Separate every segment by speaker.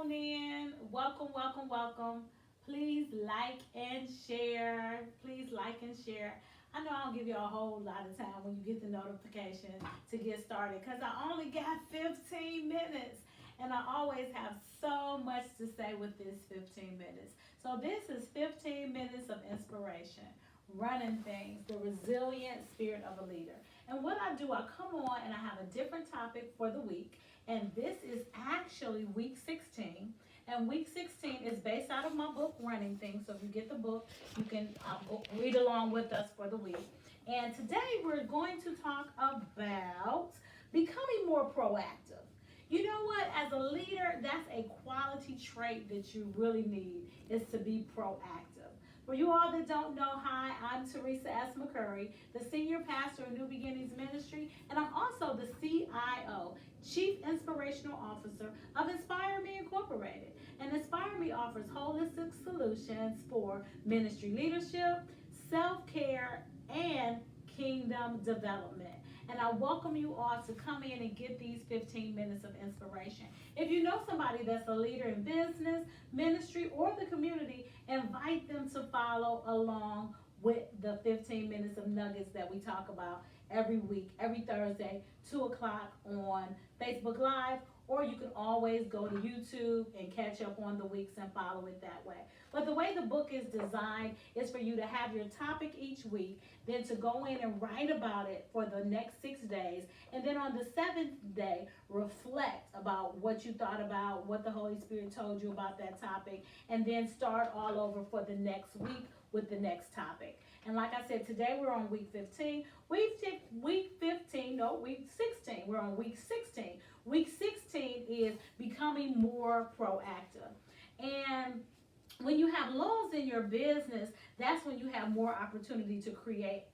Speaker 1: on in. Welcome, welcome, welcome. Please like and share. Please like and share. I know I don't give you a whole lot of time when you get the notification to get started because I only got 15 minutes and I always have so much to say with this 15 minutes. So, this is 15 minutes of inspiration, running things, the resilient spirit of a leader. And what I do, I come on and I have a different topic for the week. And this is actually week 16. And week 16 is based out of my book, Running Things. So if you get the book, you can read along with us for the week. And today we're going to talk about becoming more proactive. You know what? As a leader, that's a quality trait that you really need is to be proactive. For you all that don't know, hi, I'm Teresa McCurry, the Senior Pastor of New Beginnings Ministry, and I'm also the CIO, Chief Inspirational Officer of Inspire Me Incorporated. And Inspire Me offers holistic solutions for ministry leadership, self-care, and kingdom development. And I welcome you all to come in and get these 15 minutes of inspiration. If you know somebody that's a leader in business, ministry, or the community, invite them to follow along with the 15 minutes of nuggets that we talk about every week, every Thursday, 2 o'clock on Facebook Live, or you can always go to YouTube and catch up on the weeks and follow it that way. But the way the book is designed is for you to have your topic each week, then to go in and write about it for the next 6 days, and then on the 7th day, reflect about what you thought about, what the Holy Spirit told you about that topic, and then start all over for the next week with the next topic. And like I said, today we're on week 15. Week 16. We're on week 16. Week 16 is becoming more proactive. And when you have lulls in your business, that's when you have more opportunity to create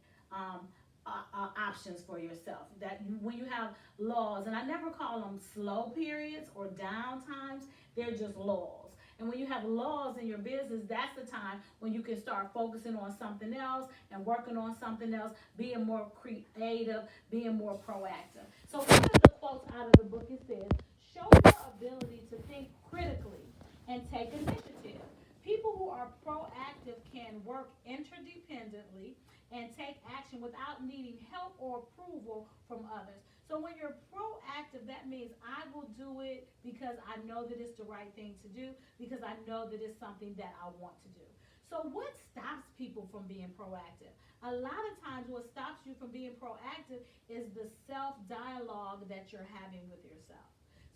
Speaker 1: options for yourself. That when you have lulls, and I never call them slow periods or down times, they're just lulls. And when you have lulls in your business, that's the time when you can start focusing on something else and working on something else, being more creative, being more proactive. So one of the quotes out of the book, it says, show your ability to think critically and take initiative. People who are proactive can work interdependently and take action without needing help or approval from others. So when you're proactive, that means I will do it because I know that it's the right thing to do, because I know that it's something that I want to do. So what stops people from being proactive? A lot of times what stops you from being proactive is the self-dialogue that you're having with yourself.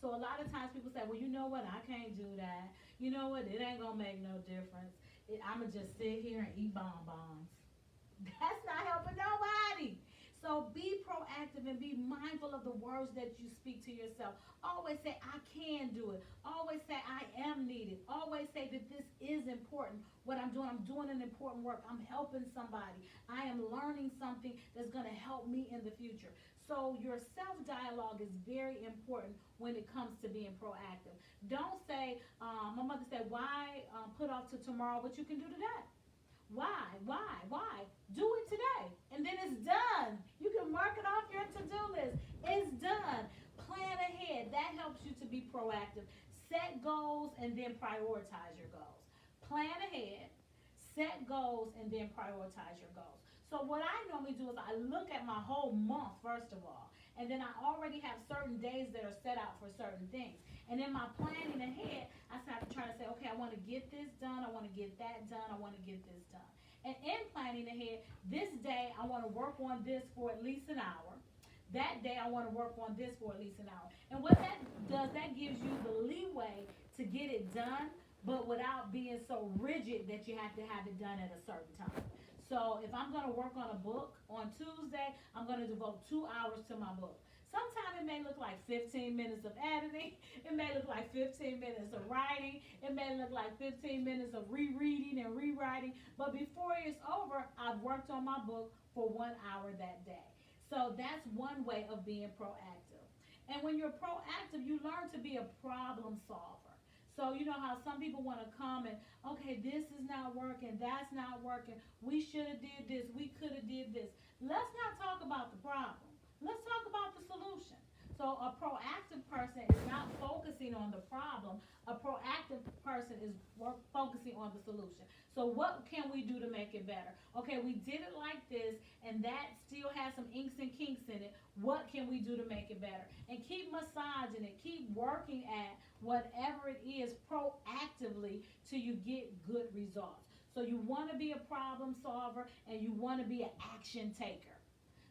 Speaker 1: So a lot of times people say, well, you know what, I can't do that. You know what, it ain't going to make no difference. I'm going to just sit here and eat bonbons. That's not helping nobody. So be proactive and be mindful of the words that you speak to yourself. Always say, I can do it. Always say, I am needed. Always say that this is important. What I'm doing an important work. I'm helping somebody. I am learning something that's going to help me in the future. So your self-dialogue is very important when it comes to being proactive. Don't say, my mother said, why put off to tomorrow what you can do today? Why? Do it today. And then it's done. You can mark it off your to-do list. It's done. Plan ahead. That helps you to be proactive. Set goals and then prioritize your goals. Plan ahead, set goals, and then prioritize your goals. So what I normally do is I look at my whole month, first of all, and then I already have certain days that are set out for certain things. And in my planning ahead, I start to try to say, okay, I want to get this done, I want to get that done, I want to get this done. And in planning ahead, this day I want to work on this for at least an hour. That day I want to work on this for at least an hour. And what that does, that gives you the leeway to get it done, but without being so rigid that you have to have it done at a certain time. So if I'm going to work on a book on Tuesday, I'm going to devote 2 hours to my book. Sometimes it may look like 15 minutes of editing. It may look like 15 minutes of writing. It may look like 15 minutes of rereading and rewriting. But before it's over, I've worked on my book for 1 hour that day. So that's one way of being proactive. And when you're proactive, you learn to be a problem solver. So you know how some people want to come and, okay, this is not working, that's not working. We should have did this, we could have did this. Let's not talk about the problem. Let's talk about the solution. So a proactive person is not focusing focusing on the problem. A proactive person is focusing on the solution. So what can we do to make it better? Okay, we did it like this, and that still has some inks and kinks in it. What can we do to make it better? And keep massaging it. Keep working at whatever it is proactively till you get good results. So you want to be a problem solver, and you want to be an action taker.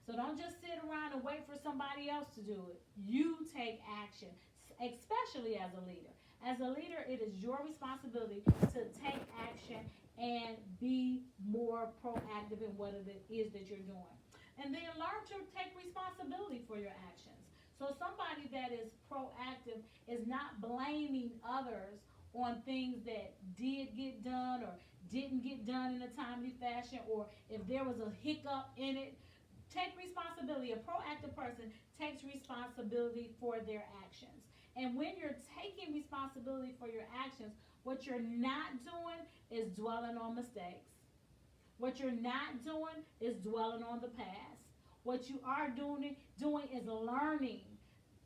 Speaker 1: So don't just sit around and wait for somebody else to do it. You take action, especially as a leader. As a leader, it is your responsibility to take action and be more proactive in what it is that you're doing. And then learn to take responsibility for your actions. So somebody that is proactive is not blaming others on things that did get done or didn't get done in a timely fashion, or if there was a hiccup in it. Take responsibility. A proactive person takes responsibility for their actions. And when you're taking responsibility for your actions, what you're not doing is dwelling on mistakes. What you're not doing is dwelling on the past. What you are doing is learning.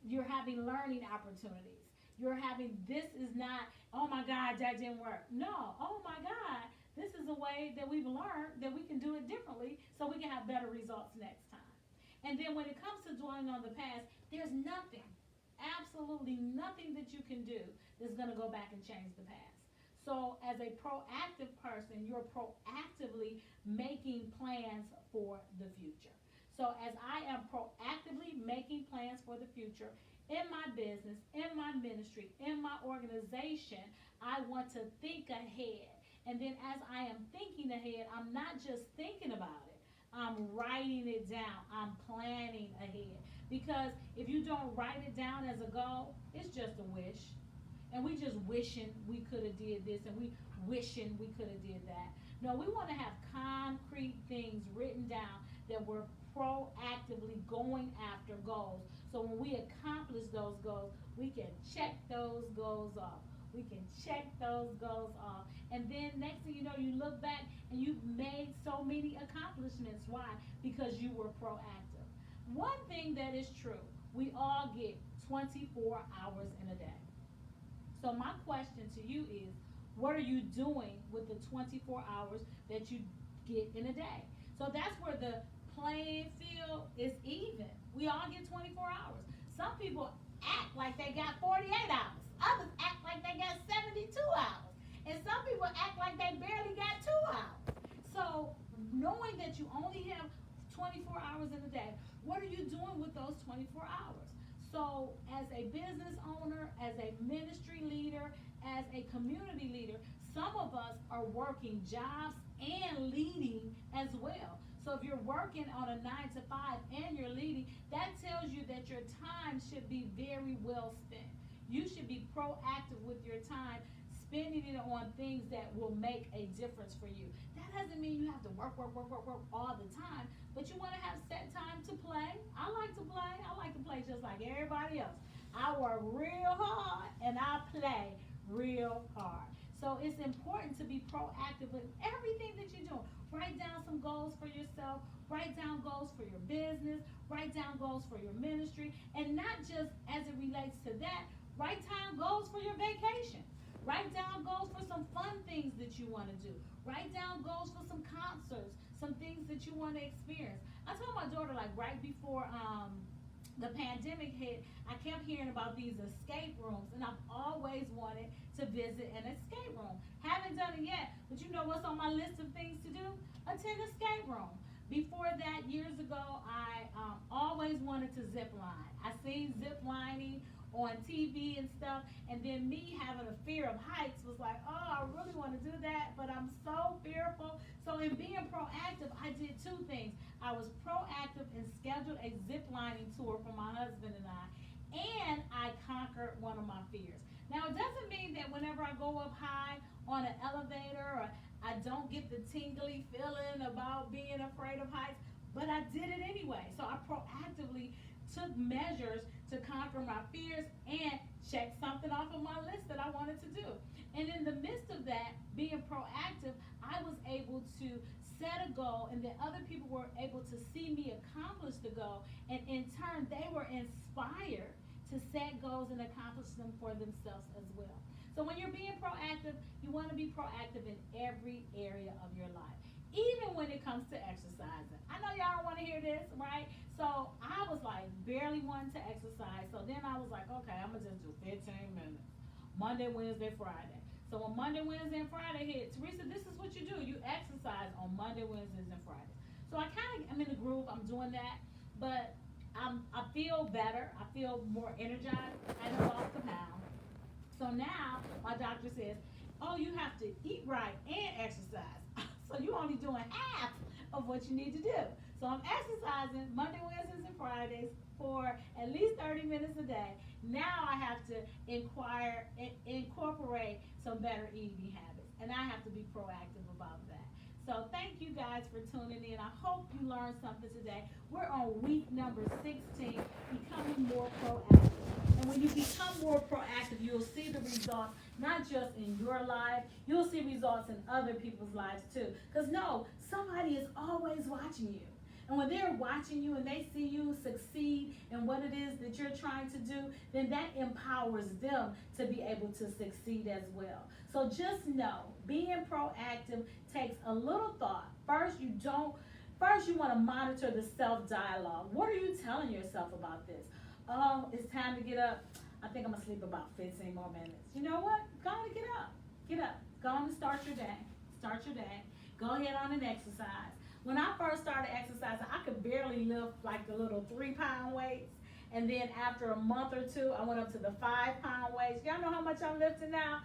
Speaker 1: You're having learning opportunities. You're having, this is not, oh my God, that didn't work. No, oh my God, this is a way that we've learned that we can do it differently so we can have better results next time. And then when it comes to dwelling on the past, there's nothing, absolutely nothing that you can do that's going to go back and change the past. So as a proactive person, you're proactively making plans for the future. So as I am proactively making plans for the future in my business, in my ministry, in my organization, I want to think ahead. And then as I am thinking ahead, I'm not just thinking about it. I'm writing it down. I'm planning ahead. Because if you don't write it down as a goal, it's just a wish. And we just wishing we could have did this, and we wishing we could have did that. No, we want to have concrete things written down that we're proactively going after goals. So when we accomplish those goals, we can check those goals off. We can check those goals off. And then next thing you know, you look back and you've made so many accomplishments. Why? Because you were proactive. One thing that is true, we all get 24 hours in a day. So my question to you is, what are you doing with the 24 hours that you get in a day? So that's where the playing field is even. We all get 24 hours. Some people act like they got 48 hours. Others act like they got 72 hours. And some people act like they barely got 2 hours. So knowing that you only have 24 hours in a day, what are you doing with those 24 hours? So as a business owner, as a ministry leader, as a community leader, some of us are working jobs and leading as well. So if you're working on a 9 to 5 and you're leading, that tells you that your time should be very well spent. You should be proactive with your time, spending it on things that will make a difference for you. That doesn't mean you have to work all the time, but you want to have set time to play. I like to play. I like to play just like everybody else. I work real hard and I play real hard. So it's important to be proactive with everything that you're doing. Write down some goals for yourself. Write down goals for your business. Write down goals for your ministry. And not just as it relates to that, write down goals for your vacation. Write down goals for some fun things that you want to do. Write down goals for some concerts, some things that you want to experience. I told my daughter, like right before the pandemic hit, I kept hearing about these escape rooms, and I've always wanted to visit an escape room. Haven't done it yet, but you know what's on my list of things to do? Attend an escape room. Before that, years ago, I always wanted to zip line. I seen zip lining on TV and stuff, and then me having a fear of heights was like, oh, I really want to do that, but I'm so fearful. So in being proactive, I did two things. I was proactive and scheduled a zip lining tour for my husband and I conquered one of my fears. Now, it doesn't mean that whenever I go up high on an elevator, or I don't get the tingly feeling about being afraid of heights, but I did it anyway. So I proactively took measures to conquer my fears and check something off of my list that I wanted to do. And in the midst of that, being proactive, I was able to set a goal, and then other people were able to see me accomplish the goal, and in turn, they were inspired to set goals and accomplish them for themselves as well. So when you're being proactive, you want to be proactive in every area of your life, even when it comes to exercising. I know y'all don't want to hear this, right? So I was like barely wanting to exercise. So then I was like, okay, I'm going to just do 15 minutes. Monday, Wednesday, Friday. So when Monday, Wednesday, and Friday hit, Teresa, this is what you do. You exercise on Monday, Wednesdays, and Friday. So I kind of am in the groove. I'm doing that. But I feel better. I feel more energized. I have lost a pound. So now my doctor says, oh, you have to eat right and exercise. So you're only doing half of what you need to do. So I'm exercising Monday, Wednesdays, and Fridays for at least 30 minutes a day. Now I have to incorporate some better eating habits. And I have to be proactive about that. So thank you guys for tuning in. I hope you learned something today. We're on week number 16, becoming more proactive. And when you become more proactive, you'll see the results, not just in your life, you'll see results in other people's lives too. Because no, somebody is always watching you. And when they're watching you and they see you succeed in what it is that you're trying to do, then that empowers them to be able to succeed as well. So just know, being proactive takes a little thought. First, you want to monitor the self-dialogue. What are you telling yourself about this? Oh, it's time to get up. I think I'm going to sleep about 15 more minutes. You know what? Go on and get up. Get up. Go on and start your day. Start your day. Go ahead on and exercise. When I first started exercising, I could barely lift like the little 3-pound weights. And then after a month or two, I went up to the 5-pound weights. Y'all know how much I'm lifting now?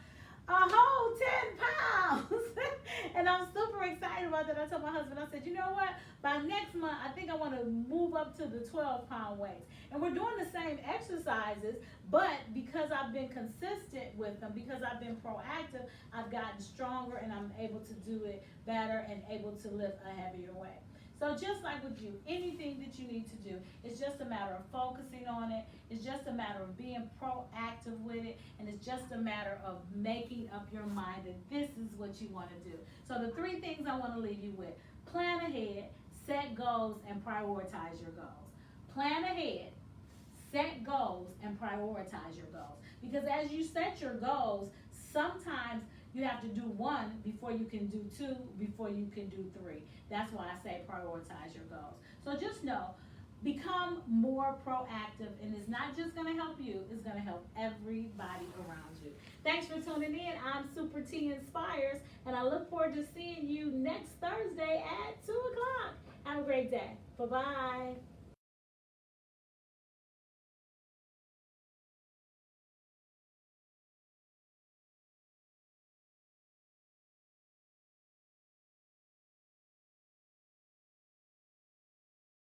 Speaker 1: A whole 10 pounds. And I'm super excited about that. I told my husband, I said, you know what? By next month, I think I want to move up to the 12-pound weights. And we're doing the same exercises, but because I've been consistent with them, because I've been proactive, I've gotten stronger and I'm able to do it better and able to lift a heavier weight. So just like with you, anything that you need to do, it's just a matter of focusing on it. It's just a matter of being proactive with it. And it's just a matter of making up your mind that this is what you want to do. So the 3 things I want to leave you with: plan ahead, set goals, and prioritize your goals. Plan ahead, set goals, and prioritize your goals. Because as you set your goals, sometimes you have to do 1 before you can do 2, before you can do 3. That's why I say prioritize your goals. So just know, become more proactive, and it's not just going to help you, it's going to help everybody around you. Thanks for tuning in. I'm Super T Inspires, and I look forward to seeing you next Thursday at 2 o'clock. Have a great day. Bye-bye.